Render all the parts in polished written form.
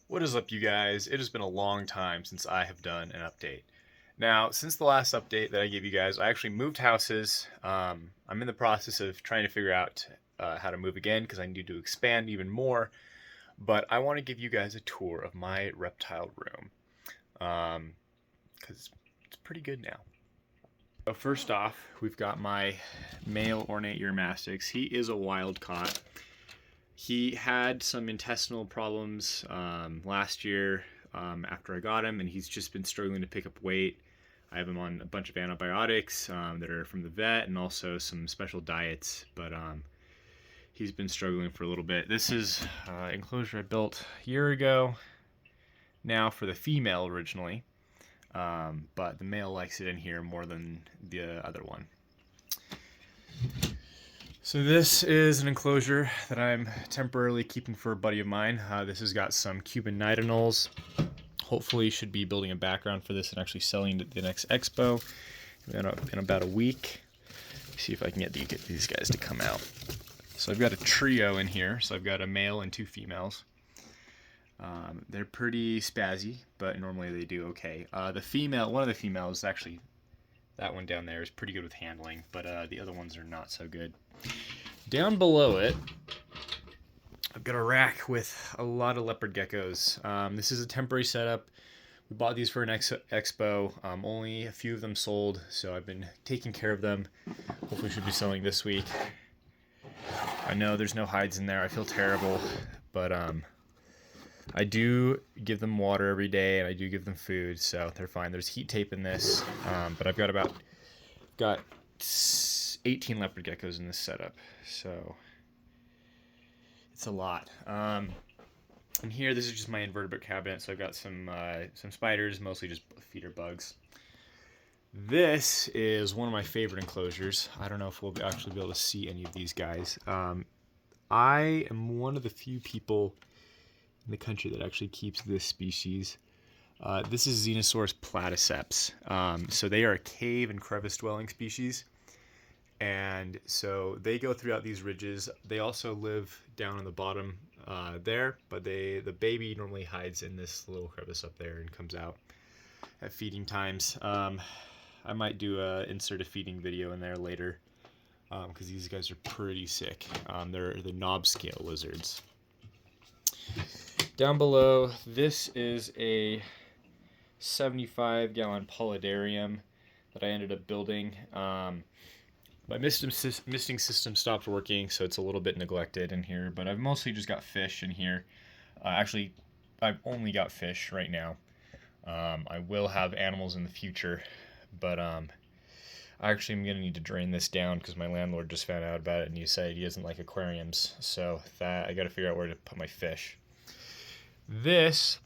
What is up, you guys? It has been a long time since I have done an update. Now, since the last update that I gave you guys, I actually moved houses. I'm in the process of trying to figure out how to move again because I need to expand even more. But I want to give you guys a tour of my reptile room because it's pretty good now. So first off, we've got my male Ornate Urmastics. He is a wild caught. He had some intestinal problems last year after I got him, and he's just been struggling to pick up weight. I have him on a bunch of antibiotics that are from the vet and also some special diets, but he's been struggling for a little bit. This is enclosure I built a year ago now for the female originally, but the male likes it in here more than the other one. So this is an enclosure that I'm temporarily keeping for a buddy of mine. This has got some Cuban anoles. Hopefully should be building a background for this and actually selling it at the next expo in about a week. See if I can get these guys to come out. So I've got a trio in here. So I've got a male and two females. They're pretty spazzy, but normally they do okay. One of the females, actually, that one down there is pretty good with handling, but the other ones are not so good. Down below it, I've got a rack with a lot of leopard geckos. This is a temporary setup. We bought these for an expo. Only a few of them sold, so I've been taking care of them. Hopefully should be selling this week. I know there's no hides in there. I feel terrible, but I do give them water every day, and I do give them food, so they're fine. There's heat tape in this, but I've got 18 leopard geckos in this setup, so it's a lot. And here, this is just my invertebrate cabinet, so I've got some spiders, mostly just feeder bugs. This is one of my favorite enclosures. I don't know if we'll actually be able to see any of these guys. I am one of the few people in the country that actually keeps this species. This is xenosaurus platyceps. So they are a cave and crevice dwelling species. And so they go throughout these ridges. They also live down on the bottom there, but the baby normally hides in this little crevice up there and comes out at feeding times. I might insert a feeding video in there later because these guys are pretty sick. They're the knob scale lizards. Down below, this is a 75-gallon polydarium that I ended up building. My misting system stopped working, so it's a little bit neglected in here, but I've mostly just got fish in here. Actually, I've only got fish right now. I will have animals in the future, but actually I'm going to need to drain this down because my landlord just found out about it, and he said he doesn't like aquariums, so I got to figure out where to put my fish. This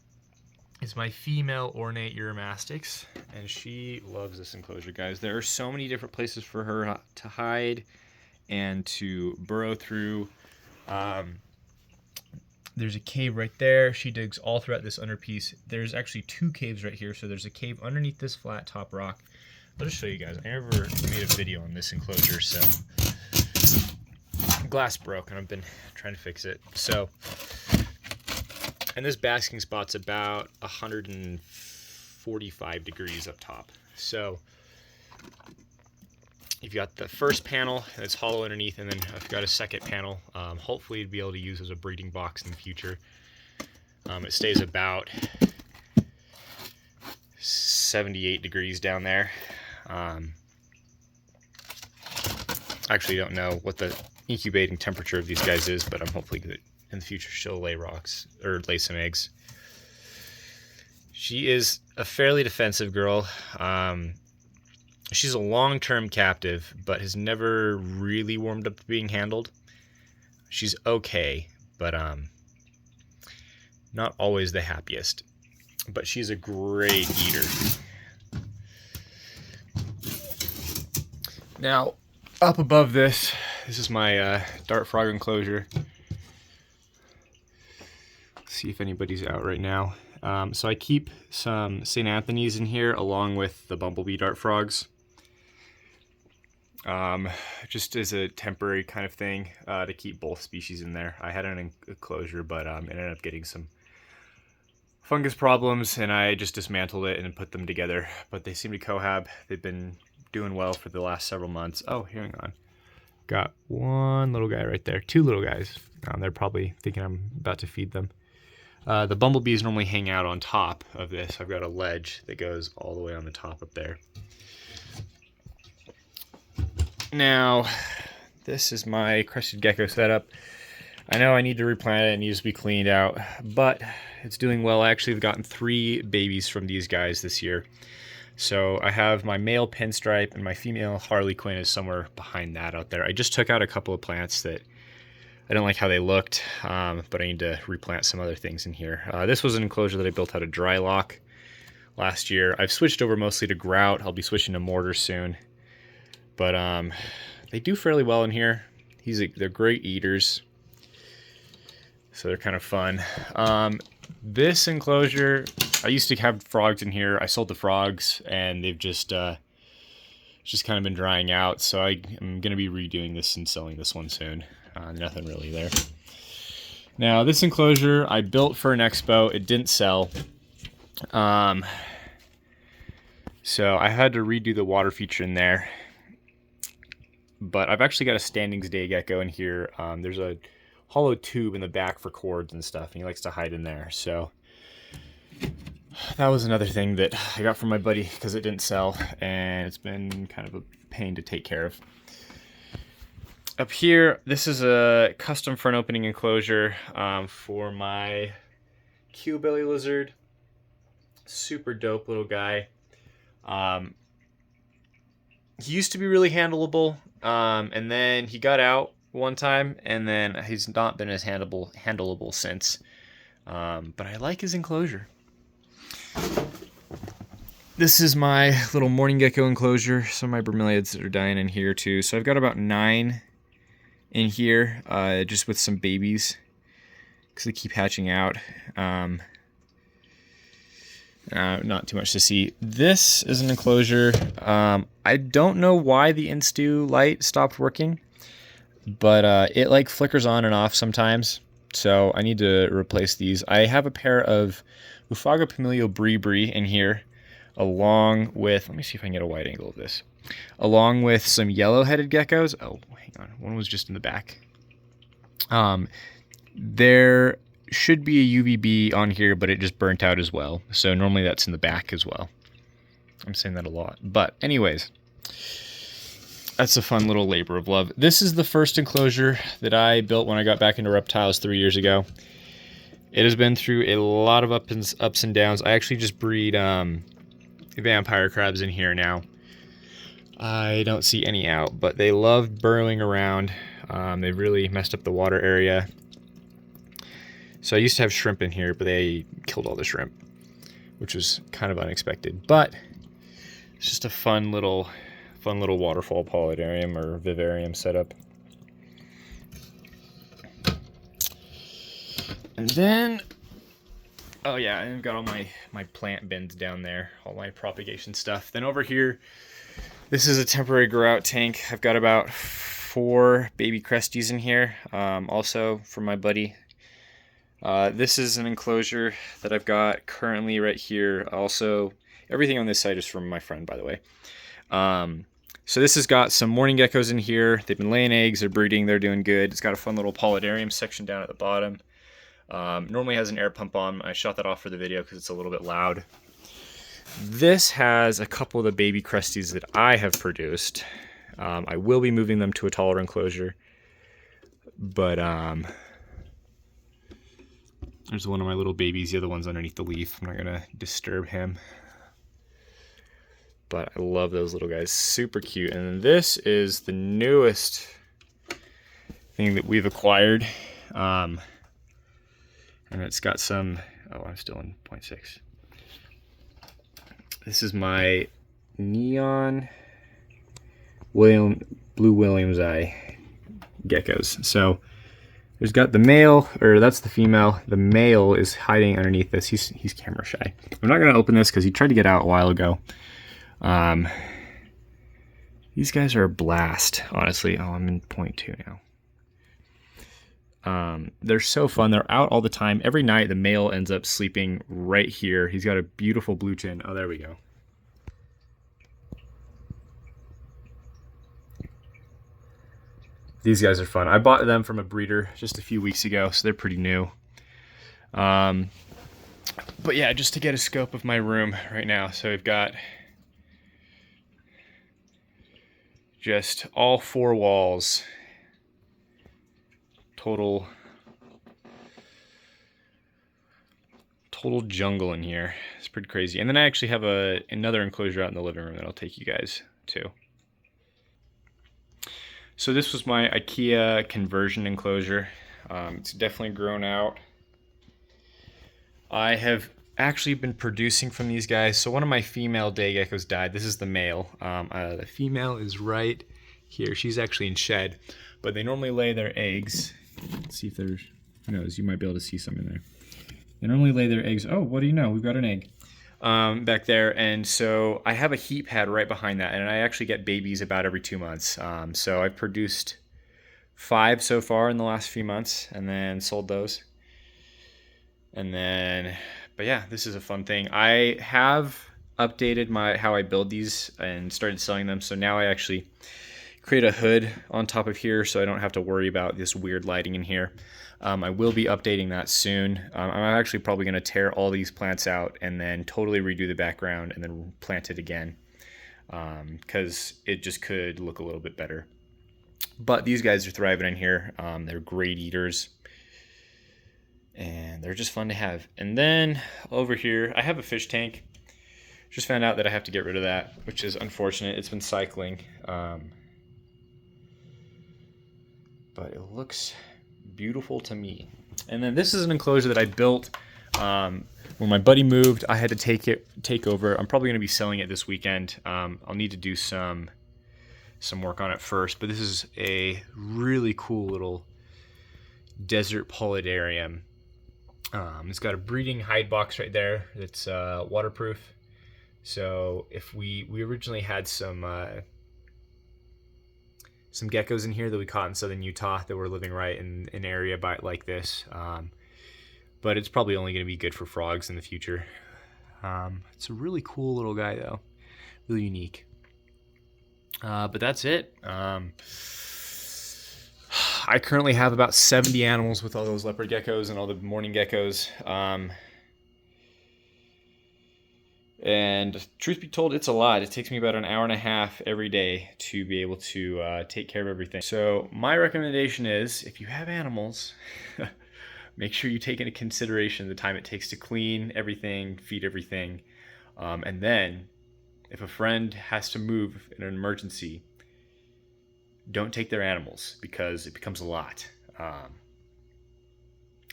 is my female Ornate Urmastyx, and she loves this enclosure, guys. There are so many different places for her to hide and to burrow through. There's a cave right there. She digs all throughout this underpiece. There's actually two caves right here. So there's a cave underneath this flat top rock. I'll just show you guys. I never made a video on this enclosure, so glass broke, and I've been trying to fix it. So, and this basking spot's about 145 degrees up top. So you've got the first panel, and it's hollow underneath, and then I've got a second panel. Hopefully to be able to use as a breeding box in the future. It stays about 78 degrees down there. I actually don't know what the incubating temperature of these guys is, but I'm hopefully that in the future she'll lay some eggs. She is a fairly defensive girl. She's a long-term captive, but has never really warmed up to being handled. She's okay, but not always the happiest. But she's a great eater. Now, up above this is my dart frog enclosure. Let's see if anybody's out right now. So I keep some St. Anthony's in here along with the bumblebee dart frogs. Just as a temporary kind of thing to keep both species in there. I had an enclosure, but ended up getting some fungus problems, and I just dismantled it and put them together. But they seem to cohab. They've been doing well for the last several months. Oh, hang on. Got one little guy right there. Two little guys. They're probably thinking I'm about to feed them. The bumblebees normally hang out on top of this. I've got a ledge that goes all the way on the top up there. Now, this is my Crusted Gecko setup. I know I need to replant it. It needs to be cleaned out, but it's doing well. I actually have gotten 3 babies from these guys this year. So I have my male pinstripe, and my female harlequin is somewhere behind that out there. I just took out a couple of plants that I don't like how they looked, but I need to replant some other things in here. This was an enclosure that I built out of dry lock last year. I've switched over mostly to grout. I'll be switching to mortar soon. But they do fairly well in here. They're great eaters, so they're kind of fun. This enclosure, I used to have frogs in here. I sold the frogs, and they've just kind of been drying out. So I'm going to be redoing this and selling this one soon. Nothing really there. Now, this enclosure I built for an expo. It didn't sell. So I had to redo the water feature in there. But I've actually got a standings day gecko in here. There's a hollow tube in the back for cords and stuff, and he likes to hide in there. So that was another thing that I got from my buddy because it didn't sell, and it's been kind of a pain to take care of. Up here, this is a custom front opening enclosure for my Cuban lizard. Super dope little guy. He used to be really handleable, and then he got out one time, and then he's not been as handleable since. But I like his enclosure. This is my little mourning gecko enclosure. Some of my bromeliads that are dying in here too. So I've got about 9 in here, just with some babies, because they keep hatching out. Not too much to see. This is an enclosure. I don't know why the Instu light stopped working, but it like flickers on and off sometimes. So I need to replace these. I have a pair of ophaga pumilio brie in here, along with, let me see if I can get a wide angle of this, along with some yellow-headed geckos. Oh, hang on. One was just in the back. There should be a UVB on here, but it just burnt out as well. So normally that's in the back as well. I'm saying that a lot. But anyways, that's a fun little labor of love. This is the first enclosure that I built when I got back into reptiles 3 years ago. It has been through a lot of ups and downs. I actually just breed vampire crabs in here now. I don't see any out, but they love burrowing around. They really messed up the water area. So I used to have shrimp in here, but they killed all the shrimp, which was kind of unexpected. But it's just a fun little waterfall polydarium or vivarium setup. And then, oh yeah, I've got all my plant bins down there, all my propagation stuff. Then over here, this is a temporary growout tank. I've got about 4 baby cresties in here, also from my buddy. This is an enclosure that I've got currently right here. Also, everything on this site is from my friend, by the way. So this has got some mourning geckos in here. They've been laying eggs, they're breeding, they're doing good. It's got a fun little polydarium section down at the bottom. Normally has an air pump on. I shot that off for the video because it's a little bit loud. This has a couple of the baby cresties that I have produced. I will be moving them to a taller enclosure, but there's one of my little babies. The other one's underneath the leaf. I'm not gonna disturb him, but I love those little guys. Super cute. And this is the newest thing that we've acquired. And it's got some, oh, I'm still in 0.6. This is my neon blue williamsi geckos. So there's got the male, or that's the female. The male is hiding underneath this. He's camera shy. I'm not gonna open this because he tried to get out a while ago. These guys are a blast, honestly. Oh, I'm in 0.2 now. They're so fun. They're out all the time. Every night the male ends up sleeping right here. He's got a beautiful blue chin. Oh, there we go. These guys are fun. I bought them from a breeder just a few weeks ago, so they're pretty new. But yeah, just to get a scope of my room right now. So we've got just all 4 walls. Total jungle in here. It's pretty crazy. And then I actually have another enclosure out in the living room that I'll take you guys to. So this was my Ikea conversion enclosure. It's definitely grown out. I have actually been producing from these guys. So one of my female day geckos died. This is the male. The female is right here. She's actually in shed, but they normally lay their eggs. Let's see if there's, who knows, you might be able to see some in there. They normally lay their eggs. Oh, what do you know? We've got an egg back there. And so I have a heat pad right behind that, and I actually get babies about every 2 months. So I've produced 5 so far in the last few months, and then sold those. And then, but yeah, this is a fun thing. I have updated how I build these and started selling them. So now I actually create a hood on top of here so I don't have to worry about this weird lighting in here. I will be updating that soon. I'm actually probably going to tear all these plants out and then totally redo the background and then plant it again, because it just could look a little bit better. But these guys are thriving in here. They're great eaters, and they're just fun to have. And then over here, I have a fish tank. Just found out that I have to get rid of that, which is unfortunate. It's been cycling. But it looks beautiful to me. And then this is an enclosure that I built when my buddy moved. I had to take over. I'm probably going to be selling it this weekend. I'll need to do some work on it first, but this is a really cool little desert polydarium. It's got a breeding hide box right there that's waterproof. So if we originally had some geckos in here that we caught in southern Utah that were living right in an area like this, but it's probably only going to be good for frogs in the future. It's a really cool little guy though, really unique. But that's it. I currently have about 70 animals with all those leopard geckos and all the mourning geckos. And truth be told, it's a lot. It takes me about an hour and a half every day to be able to take care of everything. So my recommendation is, if you have animals, make sure you take into consideration the time it takes to clean everything, feed everything. And then if a friend has to move in an emergency, don't take their animals, because it becomes a lot. I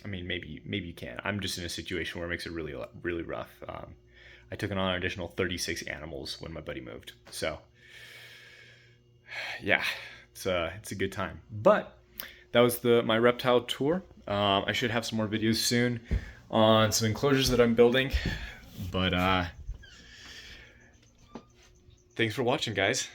mean, maybe you can. I'm just in a situation where it makes it really, really rough. I took on an additional 36 animals when my buddy moved. So yeah, it's a good time. But that was my reptile tour. I should have some more videos soon on some enclosures that I'm building. But thanks for watching, guys.